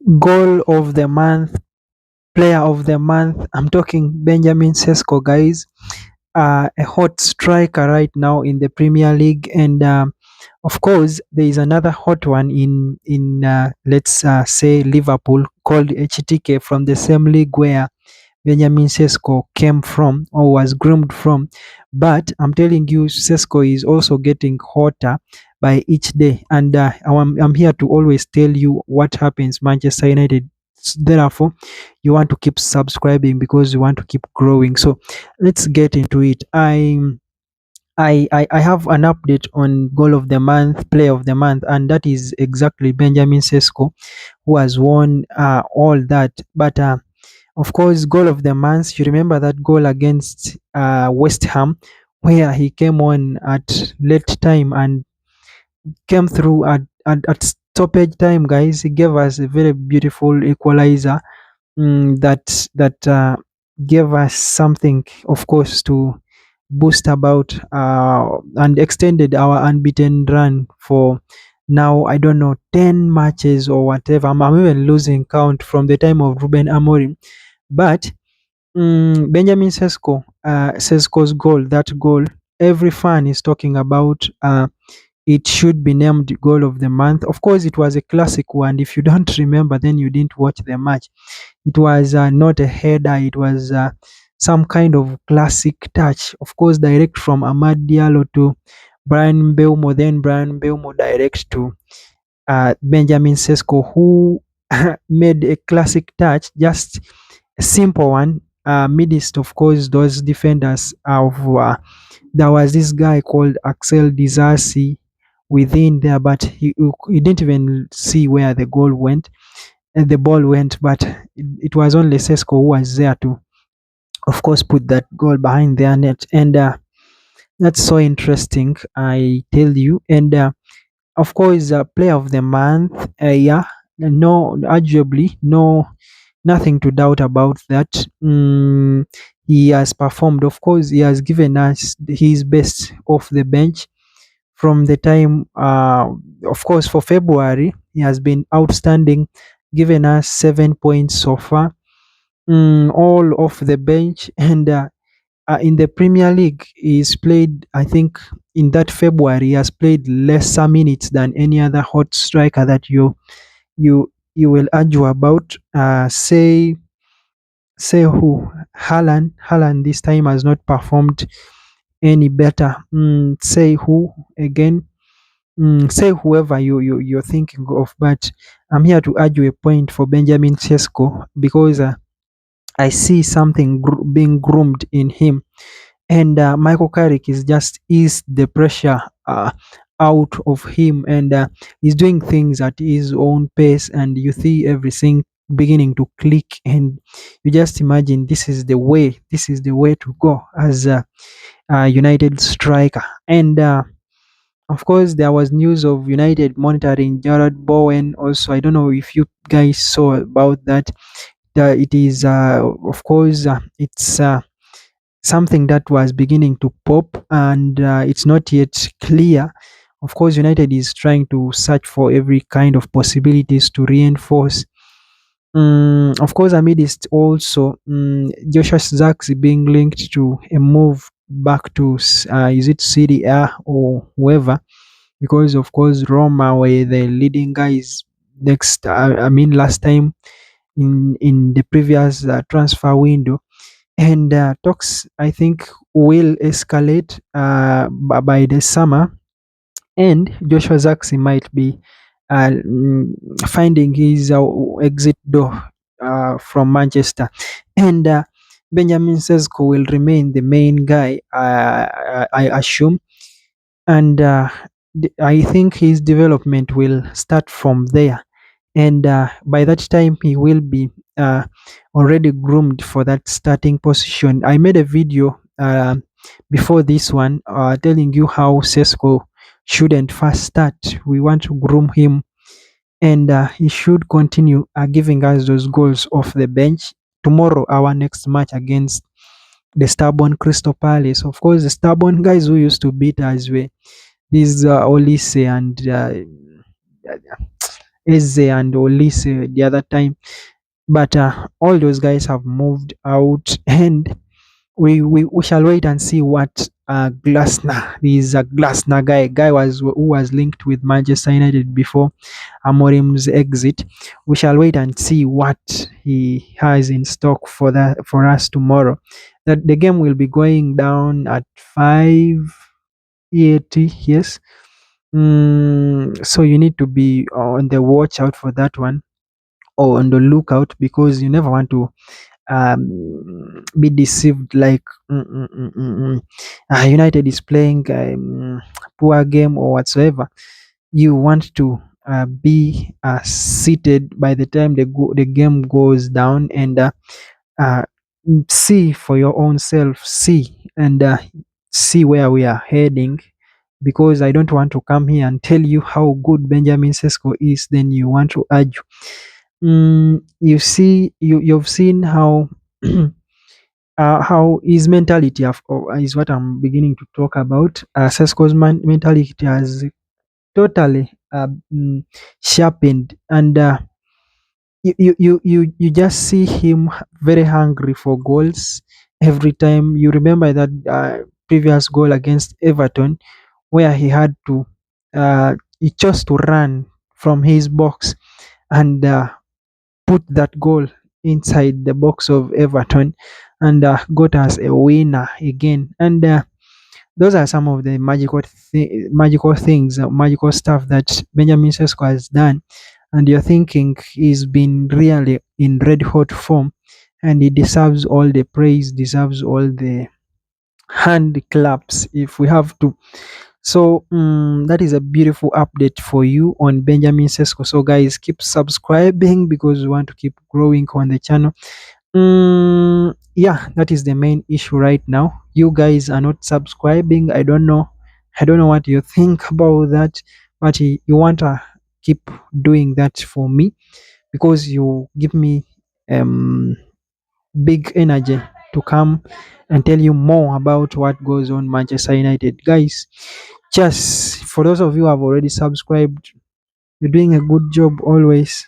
Goal of the month, player of the month. I'm talking Benjamin Sesko, guys. A hot striker right now in the Premier League, and of course there is another hot one in let's say Liverpool, called HTK, from the same league where Benjamin Sesko came from or was groomed from. But I'm telling you, Sesko is also getting hotter by each day. And I'm here to always tell you what happens Manchester United. Therefore, you want to keep subscribing because you want to keep growing. So let's get into it. I have an update on goal of the month, player of the month, and that is exactly Benjamin Sesko, who has won all that. But of course, goal of the month. You remember that goal against West Ham, where he came on at late time and came through at stoppage time, guys. He gave us a very beautiful equalizer, that gave us something, of course, to boost about and extended our unbeaten run for now. I don't know, 10 matches or whatever. I'm even losing count from the time of Ruben Amorim. But Benjamin Sesko, Sesko's goal, that goal, every fan is talking about. It should be named goal of the month. Of course, it was a classic one. If you don't remember, then you didn't watch the match. It was not a header. It was some kind of classic touch. Of course, direct from Amad Diallo to Brian Mbeumo. Then Brian Mbeumo direct to Benjamin Sesko, who made a classic touch, just a simple one. Midst, of course, those defenders of there was this guy called Axel Disasi within there, but he didn't even see where the goal went and the ball went. But it was only Sesko who was there to, of course, put that goal behind their net, and that's so interesting, I tell you. And of course, player of the month, yeah, no, arguably, no, nothing to doubt about that. He has performed. Of course, he has given us his best off the bench from the time. Of course, for February, he has been outstanding, given us 7 points so far, all off the bench. And in the Premier League, he's played, I think, in that February, he has played lesser minutes than any other hot striker that you will argue about. Say who? Haaland this time has not performed any better. Say who again? Say whoever you're thinking of. But I'm here to argue a point for Benjamin Sesko, because I see something being groomed in him, and Michael Carrick is just eased the pressure out of him, and he's doing things at his own pace, and you see everything beginning to click, and you just imagine this is the way to go as a United striker. And of course, there was news of United monitoring Jared Bowen also. I don't know if you guys saw about that. It is, of course, it's something that was beginning to pop, and it's not yet clear. Of course, United is trying to search for every kind of possibilities to reinforce. Of course, amidst also Joshua Zirkzee being linked to a move back to is it Serie A or whoever, because of course Roma were the leading guys next. I mean, last time in the previous transfer window, and talks, I think, will escalate by the summer, and Joshua Zirkzee might be finding his exit door from Manchester, and Benjamin Sesko will remain the main guy, I assume, and I think his development will start from there, and by that time he will be already groomed for that starting position. I made a video before this one telling you how Sesko shouldn't first start. We want to groom him, and he should continue giving us those goals off the bench. Tomorrow, our next match against the stubborn Crystal Palace. Of course, the stubborn guys who used to beat us were these Olise and Eze and Olise the other time. But all those guys have moved out, and we shall wait and see what Glasner. This a Glasner guy was who was linked with Manchester United before Amorim's exit. We shall wait and see what he has in stock for us tomorrow. That the game will be going down at 5:80. Yes. So you need to be on the watch out for that one, or on the lookout, because you never want to be deceived like United is playing poor game or whatsoever. You want to be seated by the time the game goes down, and uh, see for your own self, see and see where we are heading, because I don't want to come here and tell you how good Benjamin Sesko is, then you want to argue. You see, you've seen how his mentality is what I'm beginning to talk about. Sesko's mentality has totally sharpened, and you just see him very hungry for goals every time. You remember that previous goal against Everton, where he chose to run from his box and put that goal inside the box of Everton, and got us a winner again. And those are some of the magical things, magical stuff that Benjamin Sesko has done. And you're thinking he's been really in red hot form, and he deserves all the praise, deserves all the hand claps if we have to. So that is a beautiful update for you on Benjamin Sesko. So guys, keep subscribing because we want to keep growing on the channel. Yeah, that is the main issue right now. You guys are not subscribing. I don't know what you think about that, but you want to keep doing that for me, because you give me um big energy to come and tell you more about what goes on Manchester United. Guys, just for those of you who have already subscribed, you're doing a good job always.